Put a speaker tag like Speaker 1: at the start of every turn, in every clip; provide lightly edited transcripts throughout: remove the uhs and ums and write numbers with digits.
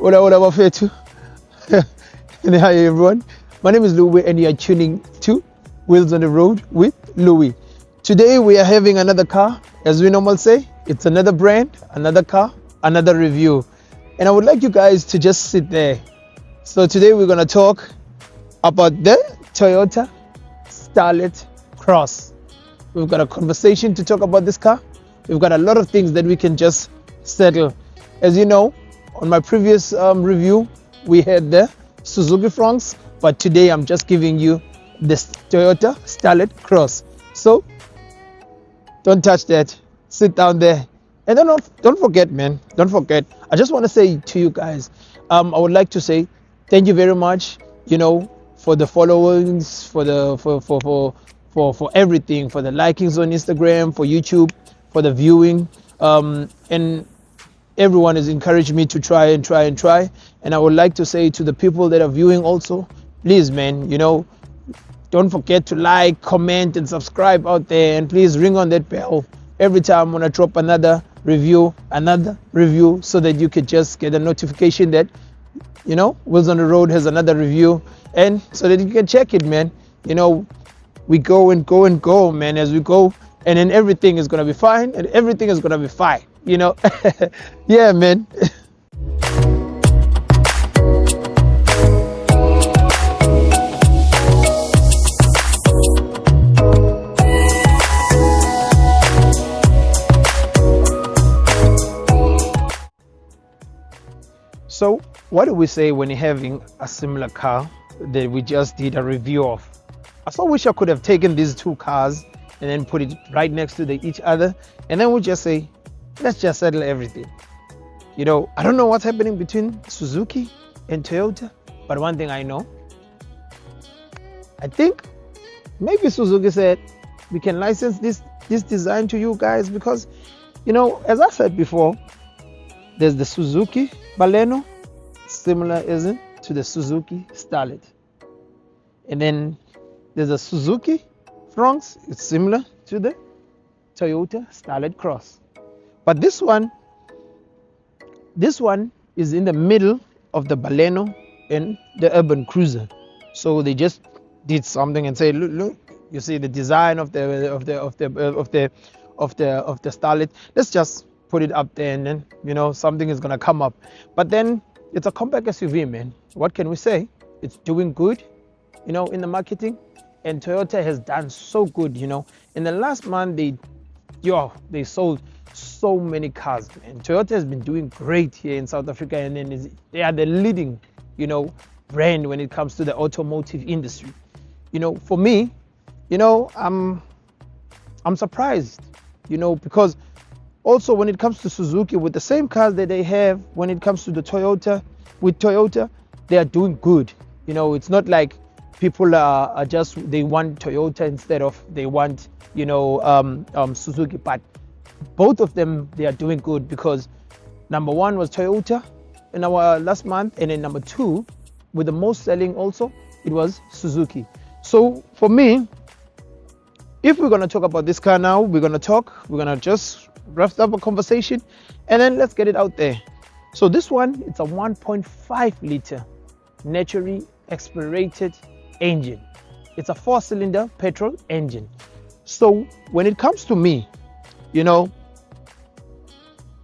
Speaker 1: Hola, hola, Wafetu. And hi, everyone. My name is Louis, and you are tuning to Wheels on the Road with Louis. Today, we are having another car. As we normally say, it's another brand, another car, another review. And I would like you guys to just sit there. So today, we're going to talk about the Toyota Starlet Cross. We've got a conversation to talk about this car. We've got a lot of things that we can just settle. As you know, on my previous review, we had the Suzuki Fronx, but today I'm just giving you the Toyota Starlet Cross. So don't touch that. Sit down there, and don't forget, man. Don't forget. I just want to say to you guys, I would like to say thank you very much. For the followings, for everything, for the likings on Instagram, for YouTube, for the viewing, and everyone has encouraged me to try. And I would like to say to the people that are viewing also, please, man, don't forget to like, comment, and subscribe out there, and please ring on that bell every time when I drop another review, so that you could just get a notification that Wheels on the Road has another review, and so that you can check it, man. We go and go, man, as we go, and then everything is gonna be fine, and everything is gonna be fine. Yeah, man. So what do we say when you're having a similar car that we just did a review of? I so wish I could have taken these two cars and then put it right next to each other, and then we just say, let's just settle everything. I don't know what's happening between Suzuki and Toyota, but one thing I know, I think maybe Suzuki said, we can license this design to you guys, because, as I said before, there's the Suzuki Baleno, similar, isn't it, to the Suzuki Starlet. And then there's a Suzuki Fronx, it's similar to the Toyota Starlet Cross. But this one is in the middle of the Baleno and the urban cruiser. So they just did something and say, look, you see the design of the Starlet. Let's just put it up there, and then something is gonna come up. But then it's a compact SUV, man. What can we say? It's doing good, in the marketing, and Toyota has done so good. In the last month they sold so many cars, man. Toyota has been doing great here in South Africa, and then they are the leading brand when it comes to the automotive industry. For me, I'm surprised, because also when it comes to Suzuki, with the same cars that they have, when it comes to the Toyota, with Toyota, they are doing good. It's not like people are just, they want Toyota instead of they want Suzuki, but both of them, they are doing good, because number one was Toyota in our last month, and then number two, with the most selling also, it was Suzuki. So for me, if we're going to talk about this car now, we're going to just wrap up a conversation, and then let's get it out there. So this one, it's a 1.5 liter naturally aspirated engine. It's a 4-cylinder petrol engine. So when it comes to me,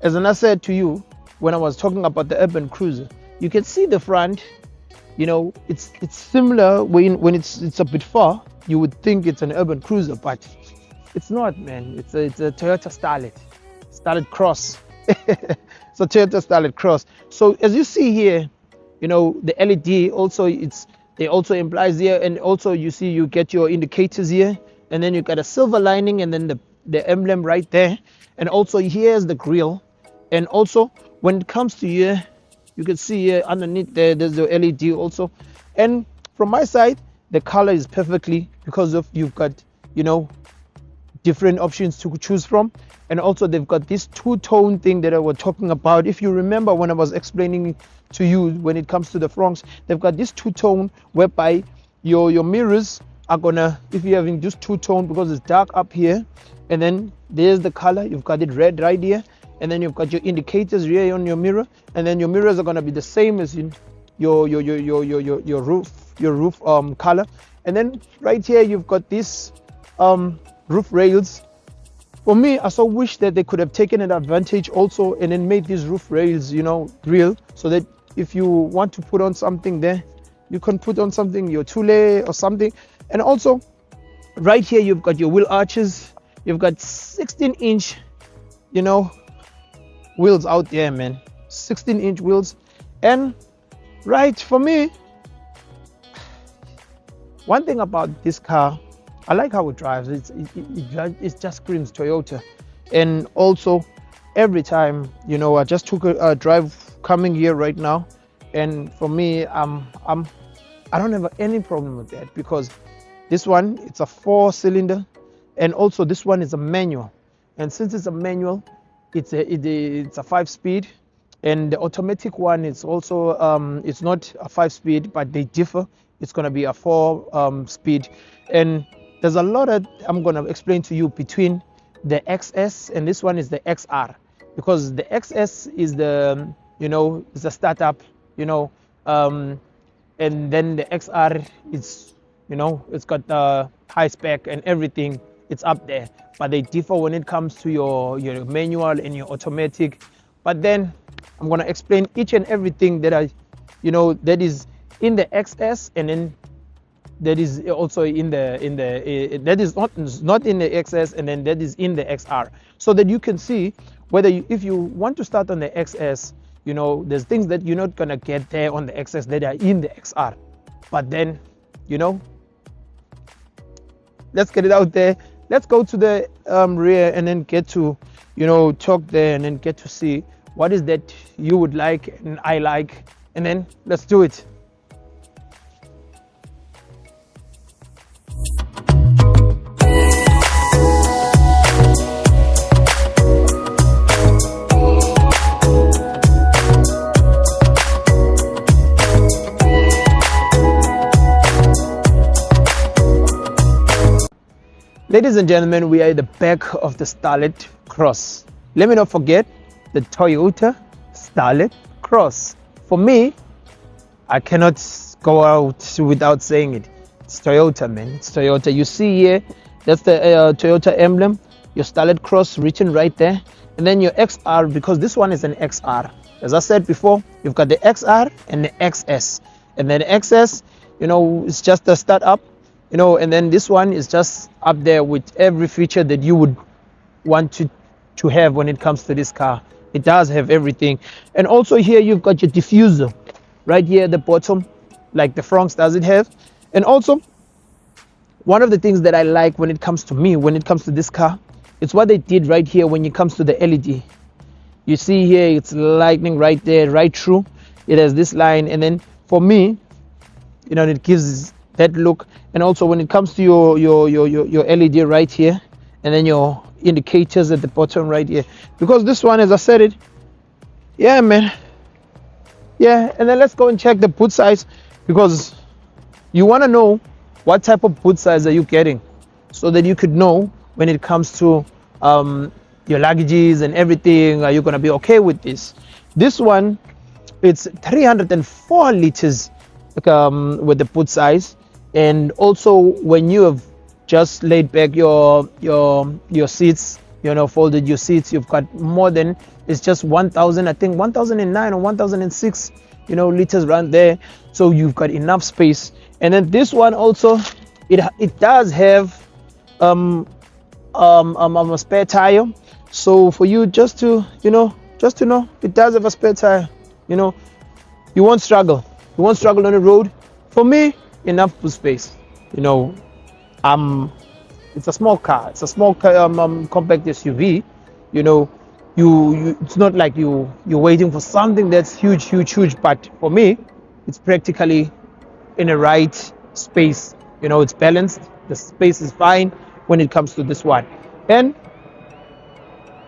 Speaker 1: as I said to you when I was talking about the urban cruiser, you can see the front. It's similar when it's a bit far. You would think it's an urban cruiser, but it's not, man. It's a Toyota Starlet Cross. It's a Toyota Starlet Cross. So as you see here, the LED also, they also implies here, and also you get your indicators here, and then you got a silver lining, and then the emblem right there, and also here's the grille. And also when it comes to here, you can see here underneath there's the LED also. And from my side, the color is perfectly, because of you've got different options to choose from, and also they've got this two-tone thing that I was talking about. If you remember when I was explaining to you when it comes to the Fronx, they've got this two-tone whereby your mirrors are gonna, if you're having just two-tone, because it's dark up here, and then there's the color, you've got it red right here, and then you've got your indicators here on your mirror, and then your mirrors are going to be the same as in your roof color. And then right here you've got this roof rails. For me, I so wish that they could have taken an advantage also and then made these roof rails, you know, real, so that if you want to put on something there, you can put on something, your tule or something. And also right here you've got your wheel arches. You've got 16-inch, you know, wheels out there, man. 16-inch wheels. And right, for me, one thing about this car, I like how it drives. It just screams Toyota. And also every time, you know, I just took a drive coming here right now, and for me, I don't have any problem with that, because this one, it's a 4-cylinder, and also this one is a manual. And since it's a manual, it's a 5-speed, and the automatic one is also it's not a 5-speed, but they differ. It's going to be a 4-speed. And there's a lot that I'm going to explain to you between the XS and this one is the XR, because the XS is the, you know, is a startup, you know, and then the XR is, you know, it's got the high spec and everything. It's up there, but they differ when it comes to your manual and your automatic. But then I'm going to explain each and everything that that is in the XS, and then that is also in the that is not in the XS, and then that is in the XR, so that you can see whether if you want to start on the XS, you know, there's things that you're not gonna get there on the XS that are in the XR. But then, you know, let's get it out there. Let's go to the rear and then get to, you know, talk there and then get to see what is that you would like and I like, and then let's do it. Ladies and gentlemen, we are at the back of the Starlet Cross. Let me not forget the Toyota Starlet Cross. For me, I cannot go out without saying it. It's Toyota, man. It's Toyota. You see here, that's the Toyota emblem, your Starlet Cross written right there. And then your XR, because this one is an XR. As I said before, you've got the XR and the XS. And then the XS, you know, it's just a startup. You know, and then this one is just up there with every feature that you would want to have when it comes to this car. It does have everything. And also here you've got your diffuser right here at the bottom, like the Franks does it have. And also one of the things that I like when it comes to this car, it's what they did right here when it comes to the LED. You see here, it's lightning right there, right through. It has this line, and then for me, you know, it gives that look. And also when it comes to your LED right here, and then your indicators at the bottom right here, because this one, as I said it, yeah, man, yeah. And then let's go and check the boot size, because you want to know what type of boot size are you getting, so that you could know when it comes to your luggages and everything, are you going to be okay with this. This one, it's 304 liters with the boot size. And also when you have just laid back your seats, you know, folded your seats, you've got more than, it's just 1000, I think 1009 or 1006, you know, liters around there. So you've got enough space. And then this one also, it does have a spare tire. So for you just to know, it does have a spare tire. You know, you won't struggle on the road. For me, enough boot space. You know, it's a small car. It's a small compact SUV. You know, you it's not like you're waiting for something that's huge. But for me, it's practically in the right space. You know, it's balanced. The space is fine when it comes to this one. And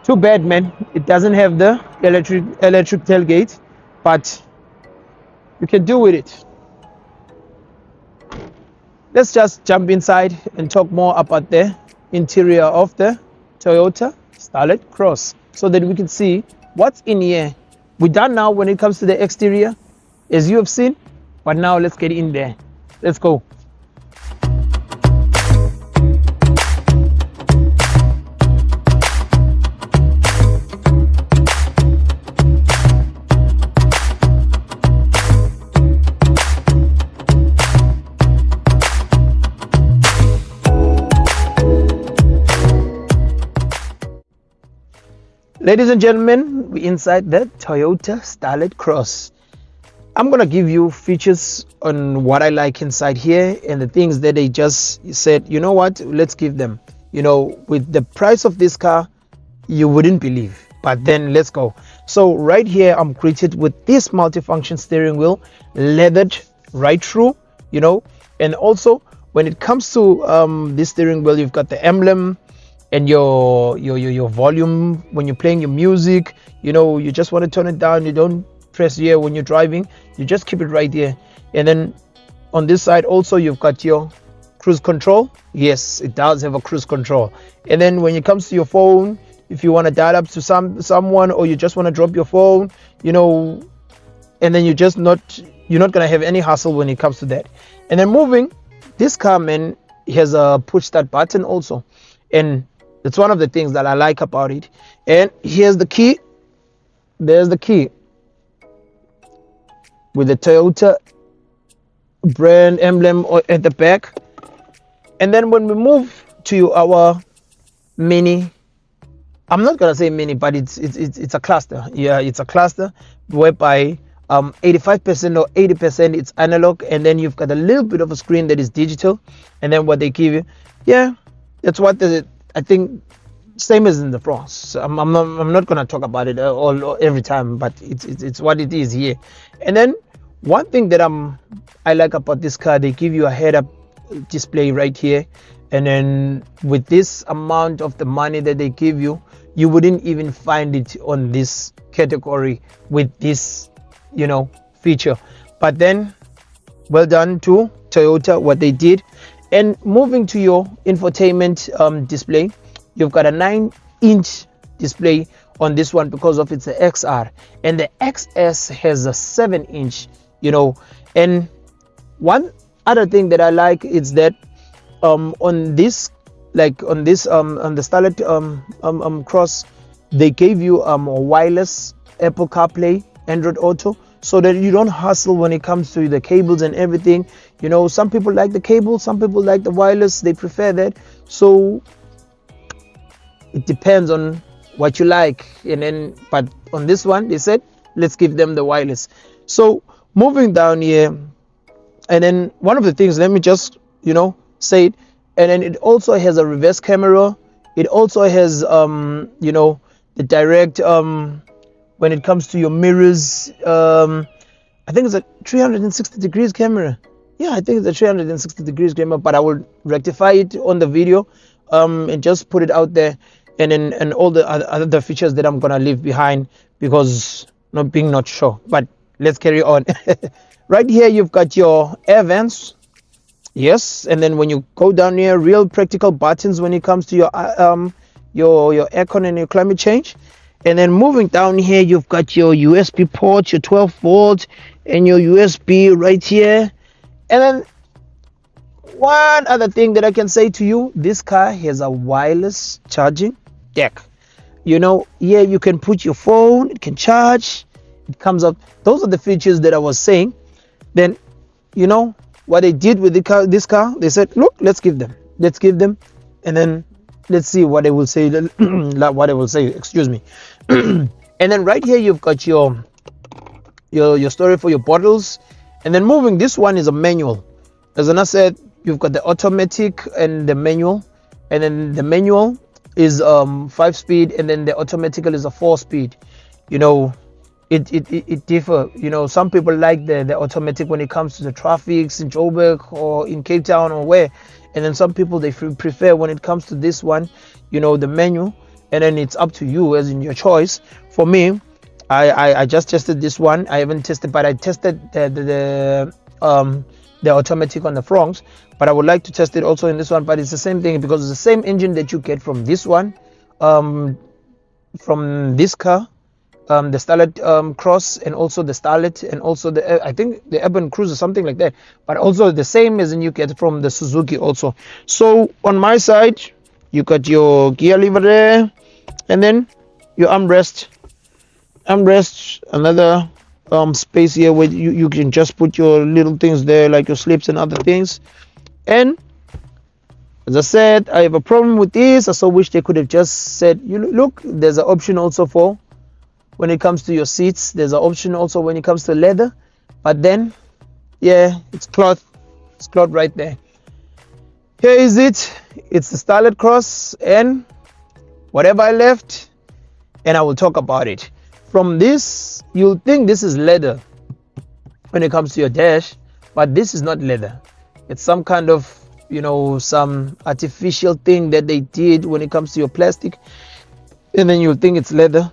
Speaker 1: too bad, man, it doesn't have the electric tailgate, but you can do with it. Let's just jump inside and talk more about the interior of the Toyota Starlet Cross. so that we can see what's in here. We're done now when it comes to the exterior, as you have seen, but now let's get in there. Let's go. Ladies and gentlemen, we're inside the Toyota Starlet Cross. I'm gonna give you features on what I like inside here and the things that they just said, you know what, let's give them. You know, with the price of this car, you wouldn't believe. But then let's go. So right here, I'm greeted with this multifunction steering wheel, leathered right through, you know, and also when it comes to this steering wheel, you've got the emblem and your volume when you're playing your music. You know, you just want to turn it down, you don't press here when you're driving, you just keep it right here. And then on this side also, you've got your cruise control. Yes, it does have a cruise control. And then when it comes to your phone, if you want to dial up to someone, or you just want to drop your phone, you know, and then you're not gonna have any hassle when it comes to that. And then moving, this car, man, has a push start button also, and that's one of the things that I like about it. And here's the key. There's the key with the Toyota brand emblem at the back. And then when we move to our mini, I'm not gonna say mini, but it's a cluster. Yeah, it's a cluster whereby 85% or 80% it's analog, and then you've got a little bit of a screen that is digital. And then what they give you, yeah, that's what I think, same as in the France. I'm not gonna talk about it all every time, but it's what it is here. And then one thing that I like about this car, they give you a head-up display right here. And then with this amount of the money that they give you, you wouldn't even find it on this category with this, you know, feature. But then, well done to Toyota, what they did. And moving to your infotainment display, you've got a 9-inch display on this one because of it's a XR, and the XS has a 7-inch, you know. And one other thing that I like is that on this, like on the Starlet Cross, they gave you a wireless Apple CarPlay, Android Auto, so that you don't hustle when it comes to the cables and everything. You know, some people like the cable, some people like the wireless, they prefer that. So it depends on what you like. And then, but on this one, they said, let's give them the wireless. So moving down here, and then one of the things, let me just, you know, say it. And then it also has a reverse camera. It also has, you know, the direct, when it comes to your mirrors, I think it's a 360 degrees camera. Yeah, I think it's a 360 degrees camera, but I will rectify it on the video and just put it out there. And then and all the other features that I'm gonna leave behind because not sure. But let's carry on. Right here, you've got your air vents. Yes, and then when you go down here, real practical buttons when it comes to your aircon and your climate change. And then moving down here, you've got your USB port, your 12 volt, and your USB right here. And then one other thing that I can say to you, this car has a wireless charging deck. You know, here you can put your phone, it can charge, it comes up. Those are the features that I was saying. Then, you know, what they did with this car, they said, look, let's give them, and then let's see what they will say. Excuse me. And then right here, you've got your storage for your bottles. And then moving, this one is a manual. As I said, you've got the automatic and the manual. And then the manual is 5-speed, and then the automatic is a 4-speed. You know, it differ. You know, some people like the automatic when it comes to the traffics in Joburg or in Cape Town or where. And then some people, they prefer when it comes to this one, you know, the manual. And then it's up to you, as in your choice. For me, I just tested this one. I haven't tested, but I tested the automatic on the Fronx. But I would like to test it also in this one. But it's the same thing because it's the same engine that you get from this one. from this car, the Starlet Cross, and also the Starlet, and also the I think the Urban Cruiser, something like that. But also the same as you get from the Suzuki also. So on my side, you got your gear lever there, and then your armrest, another space here where you can just put your little things there, like your slips and other things. And as I said, I have a problem with this. I so wish they could have just said, you look, there's an option also for when it comes to your seats. There's an option also when it comes to leather. But then, yeah, it's cloth. It's cloth right there. Here is it. It's the Starlet Cross, and whatever I left, and I will talk about it. From this, you'll think this is leather when it comes to your dash, but this is not leather. It's some kind of, some artificial thing that they did when it comes to your plastic, and then you'll think it's leather.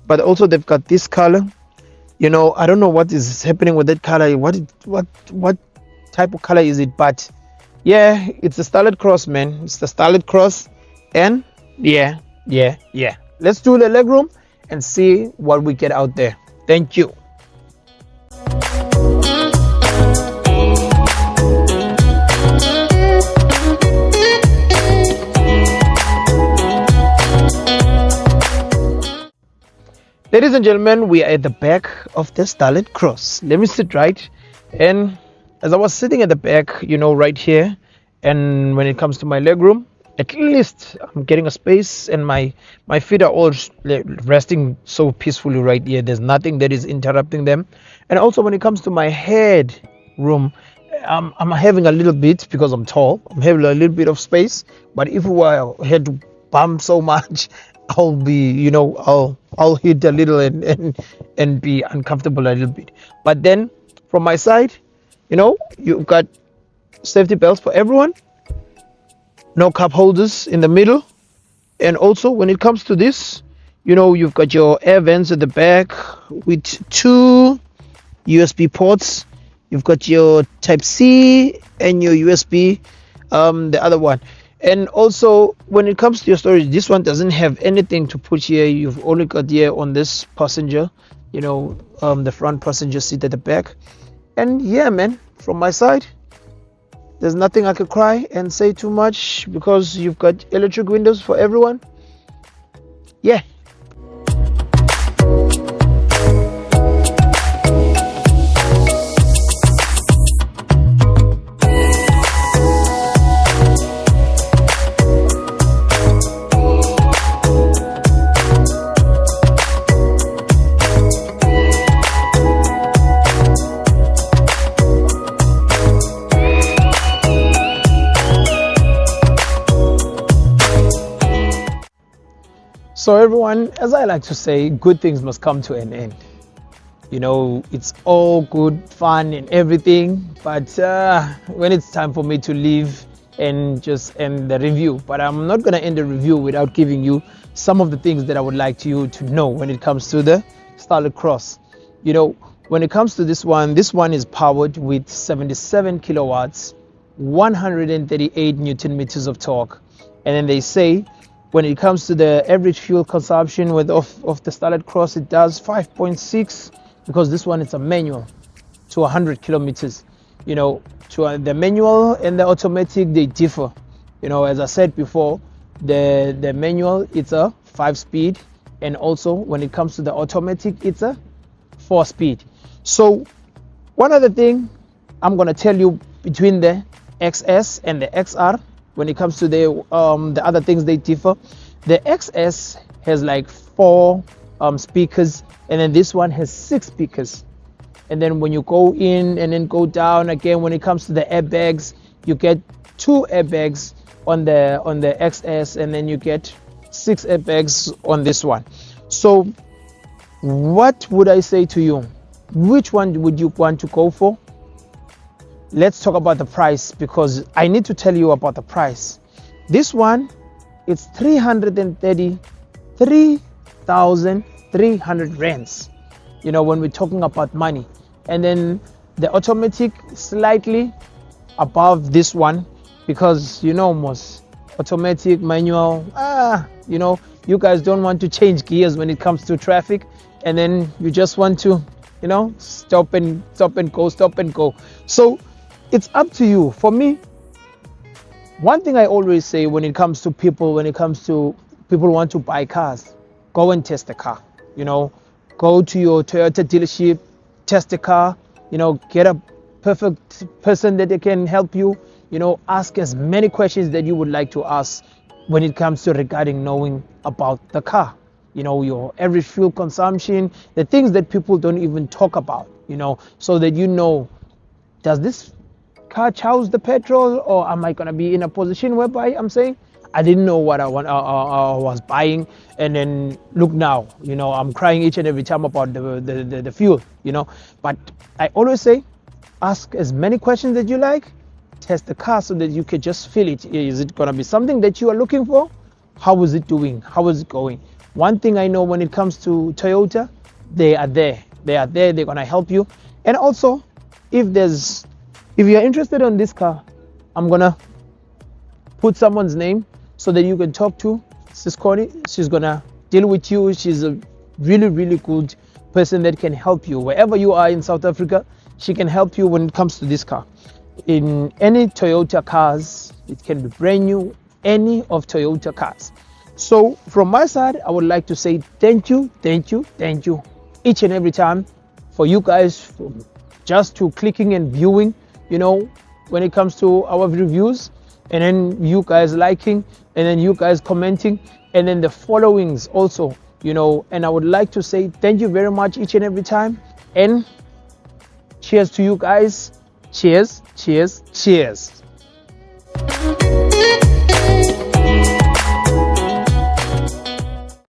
Speaker 1: But also they've got this color. I don't know what is happening with that color. What type of color is it? But yeah, it's the Starlet Cross, man. It's the Starlet Cross, and yeah. Let's do the legroom and see what we get out there. Thank you. Ladies and gentlemen, we are at the back of the Starlet Cross. Let me sit right. And as I was sitting at the back, right here, and when it comes to my legroom, at least I'm getting a space, and my feet are all resting so peacefully right here. There's nothing that is interrupting them. And also when it comes to my head room, I'm having a little bit, because I'm tall, I'm having a little bit of space. But if I had to bump so much, I'll be, I'll hit a little and be uncomfortable a little bit. But then from my side, you've got safety belts for everyone, no cup holders in the middle. And also when it comes to this, you've got your air vents at the back with 2 USB ports. You've got your type C and your USB, the other one. And also when it comes to your storage, this one doesn't have anything to put here. You've only got here on this passenger, the front passenger seat at the back. And yeah, man, from my side, there's nothing I could cry and say too much, because you've got electric windows for everyone. Yeah. So everyone, as I like to say, good things must come to an end. It's all good fun and everything, but when it's time for me to leave and just end the review, but I'm not going to end the review without giving you some of the things that I would like you to know when it comes to the Starlet Cross. When it comes to this one is powered with 77 kilowatts, 138 Newton meters of torque. And then they say when it comes to the average fuel consumption of the Starlet Cross, it does 5.6, because this one is a manual to 100 kilometers. To the manual and the automatic, they differ. As I said before, the manual, it's a 5-speed, and also when it comes to the automatic, it's a 4-speed. So one other thing I'm going to tell you, between the XS and the XR, when it comes to the other things, they differ. The XS has like 4 speakers, and then this one has 6 speakers. And then when you go in and then go down again, when it comes to the airbags, you get 2 airbags on the XS, and then you get 6 airbags on this one. So what would I say to you? Which one would you want to go for? Let's talk about the price, because I need to tell you about the price. This one, it's 333,300 rands, when we're talking about money. And then the automatic, slightly above this one, because most automatic, manual, you guys don't want to change gears when it comes to traffic, and then you just want to, stop and go. So it's up to you. For me, one thing I always say when it comes to people want to buy cars, go and test the car. Go to your Toyota dealership, test the car, get a perfect person that can help you, ask as many questions that you would like to ask when it comes to regarding knowing about the car, your average fuel consumption, the things that people don't even talk about, so that does this car chouse the petrol, or am I going to be in a position whereby I'm saying I didn't know what I was buying, and then look now, I'm crying each and every time about the fuel, But I always say, ask as many questions that you like, test the car so that you can just feel it. Is it going to be something that you are looking for? How is it doing? How is it going? One thing I know when it comes to Toyota, they are there. They're going to help you. And also, if you're interested in this car, I'm going to put someone's name so that you can talk to Sis Connie. She's going to deal with you. She's a really, really good person that can help you. Wherever you are in South Africa, she can help you when it comes to this car. In any Toyota cars, it can be brand new, any of Toyota cars. So from my side, I would like to say thank you each and every time for you guys just to clicking and viewing, when it comes to our reviews, and then you guys liking, and then you guys commenting, and then the followings also, and I would like to say thank you very much each and every time, and cheers to you guys. Cheers.